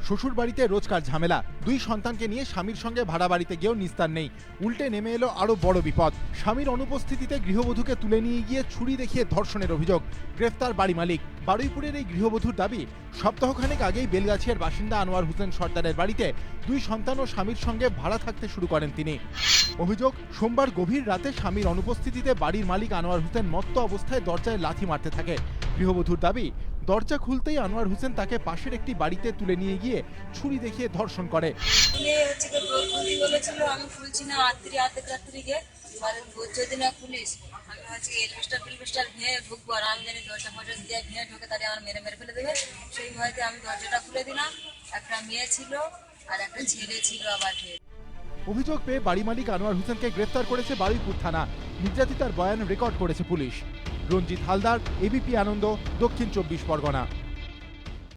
শ্বশুর বাড়িতে রোজকার ঝামেলা, দুই সন্তানকে নিয়ে স্বামীর সঙ্গে ভাড়া বাড়িতে গিয়েও নিস্তার নেই। উল্টে নেমে এলো আরো বড় বিপদ। স্বামীর অনুপস্থিতিতে গৃহবধূকে তুলে নিয়ে গিয়ে ছুরি দেখিয়ে ধর্ষণের অভিযোগ। গ্রেফতার বাড়ি মালিক। বারুইপুরের এই গৃহবধূর দাবি, সপ্তাহখানেক আগেই বেলগাছিয়ার বাসিন্দা আনোয়ার হোসেন সর্দারের বাড়িতে দুই সন্তান ও স্বামীর সঙ্গে ভাড়া থাকতে শুরু করেন তিনি। অভিযোগ, সোমবার গভীর রাতে স্বামীর অনুপস্থিতিতে বাড়ির মালিক আনোয়ার হোসেন মত্ত অবস্থায় দরজায় লাথি মারতে থাকে। গৃহবধূর দাবি, দরজা খুলতেই আনোয়ার হোসেন তাকে পাশের একটি বাড়িতে তুলে নিয়ে গিয়ে ছুরি দেখিয়ে ধর্ষণ করে। আমি খুলছি না, রাত্রি গিয়ে যদি না পুলিশ আমি হচ্ছে এলভিস্টার ভেঙে ঢুকবো, আর আমি জানি দরজা ফজর দিয়ে ভেঙে ঢুকে তাহলে আমার মেরে ফেলে দেবে। সেই ভয়তে আমি দরজাটা খুলে দিলাম। একটা মেয়ে ছিল আর একটা ছেলে ছিল আবার। অভিযোগ পেয়ে বাড়ি মালিক আনোয়ার হোসেনকে গ্রেফতার করেছে বারুইপুর থানা। নির্যাতিতার বয়ান রেকর্ড করেছে পুলিশ। রঞ্জিত হালদার, এবিপি আনন্দ, দক্ষিণ 24 পরগনা।